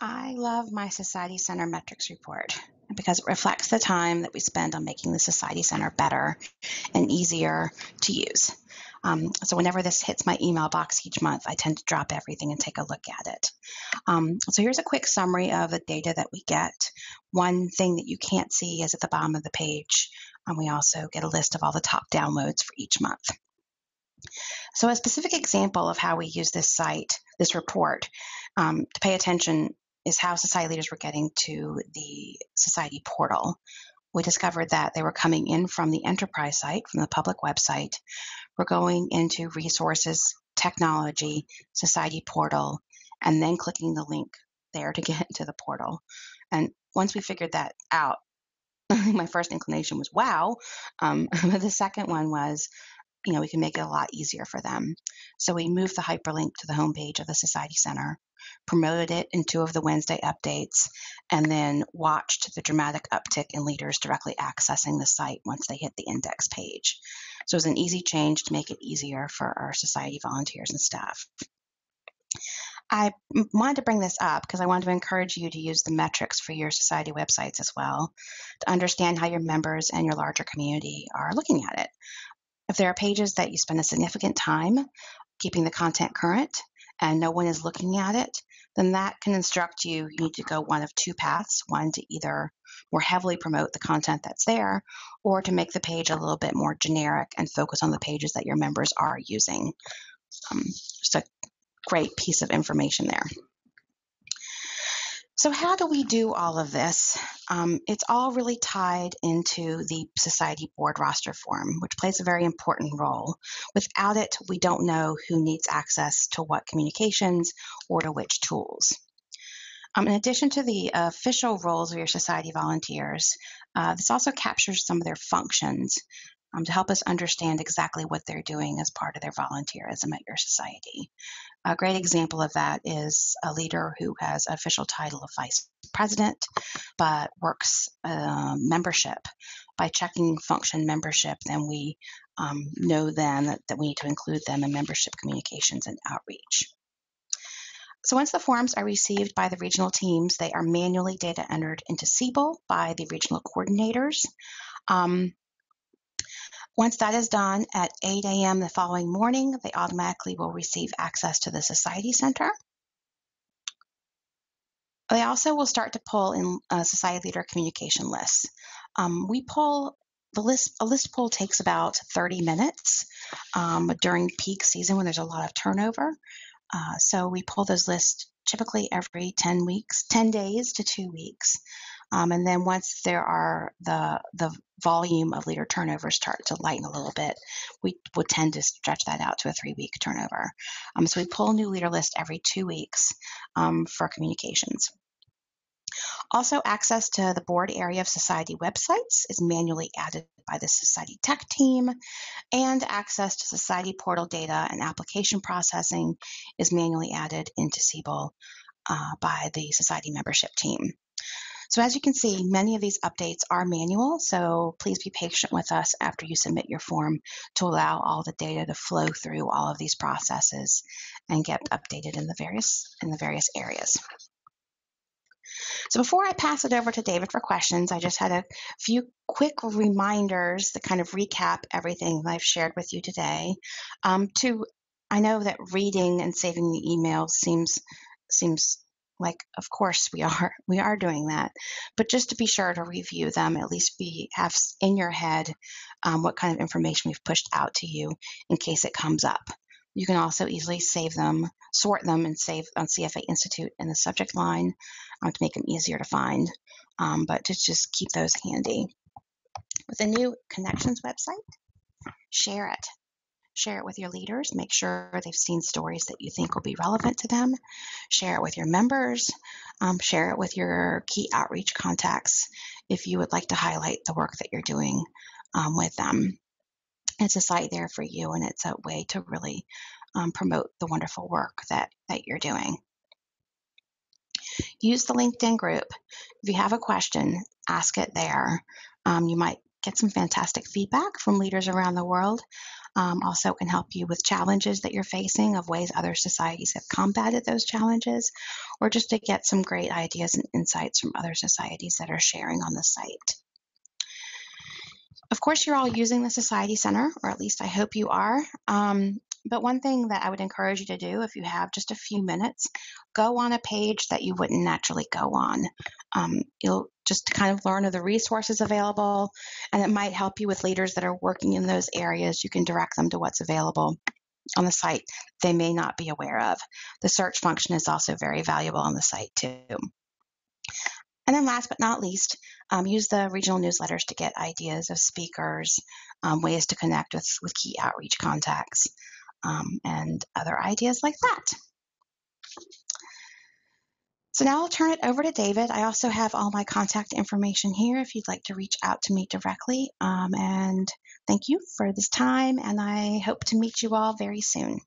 I love my Society Center metrics report because it reflects the time that we spend on making the Society Center better and easier to use. So whenever this hits my email box each month, I tend to drop everything and take a look at it. So here's a quick summary of the data that we get. One thing that you can't see is at the bottom of the page. We also get a list of all the top downloads for each month. So a specific example of how we use this report, to pay attention is how society leaders were getting to the society portal. We discovered that they were coming in from the enterprise site, from the public website. We're going into resources, technology, society portal, and then clicking the link there to get into the portal. And once we figured that out, my first inclination was, wow. But the second one was, we can make it a lot easier for them. So we moved the hyperlink to the homepage of the Society Center, promoted it in 2 of the Wednesday updates, and then watched the dramatic uptick in leaders directly accessing the site once they hit the index page. So it was an easy change to make it easier for our society volunteers and staff. I wanted to bring this up because I wanted to encourage you to use the metrics for your society websites as well to understand how your members and your larger community are looking at it. If there are pages that you spend a significant time keeping the content current and no one is looking at it, then that can instruct you need to go one of 2 paths. One, to either more heavily promote the content that's there, or to make the page a little bit more generic and focus on the pages that your members are using. Just a great piece of information there. So how do we do all of this? It's all really tied into the society board roster form, which plays a very important role. Without it, we don't know who needs access to what communications or to which tools. In addition to the official roles of your society volunteers, this also captures some of their functions to help us understand exactly what they're doing as part of their volunteerism at your society. A great example of that is a leader who has an official title of vice president, but works membership. By checking function membership, then we know then that we need to include them in membership communications and outreach. So once the forms are received by the regional teams, they are manually data entered into Siebel by the regional coordinators. Once that is done at 8 a.m. the following morning, they automatically will receive access to the Society Center. They also will start to pull in society leader communication lists. We pull the list. A list pull takes about 30 minutes during peak season when there's a lot of turnover. So we pull those lists typically every 10 days to 2 weeks. And then once there are the volume of leader turnover start to lighten a little bit, we would tend to stretch that out to a 3-week turnover. So we pull a new leader list every 2 weeks for communications. Also, access to the board area of society websites is manually added by the society tech team, and access to society portal data and application processing is manually added into Siebel by the society membership team. So as you can see, many of these updates are manual, so please be patient with us after you submit your form to allow all the data to flow through all of these processes and get updated in the various areas. So before I pass it over to David for questions, I just had a few quick reminders to kind of recap everything that I've shared with you today. I know that reading and saving the emails seems like, of course, we are doing that, but just to be sure to review them, at least have in your head what kind of information we've pushed out to you in case it comes up. You can also easily save them, sort them, and save on CFA Institute in the subject line to make them easier to find, but to just keep those handy. With the new Connections website, share it. Share it with your leaders. Make sure they've seen stories that you think will be relevant to them. Share it with your members. Share it with your key outreach contacts if you would like to highlight the work that you're doing with them. It's a site there for you, and it's a way to really promote the wonderful work that you're doing. Use the LinkedIn group. If you have a question, ask it there. You might get some fantastic feedback from leaders around the world. Also can help you with challenges that you're facing, of ways other societies have combated those challenges, or just to get some great ideas and insights from other societies that are sharing on the site. Of course, you're all using the Society Center, or at least I hope you are. But one thing that I would encourage you to do, if you have just a few minutes, go on a page that you wouldn't naturally go on. You'll just kind of learn of the resources available, and it might help you with leaders that are working in those areas. You can direct them to what's available on the site they may not be aware of. The search function is also very valuable on the site too. And then last but not least, use the regional newsletters to get ideas of speakers, ways to connect with key outreach contacts, and other ideas like that. So now I'll turn it over to David. I also have all my contact information here if you'd like to reach out to me directly. And thank you for this time, and I hope to meet you all very soon.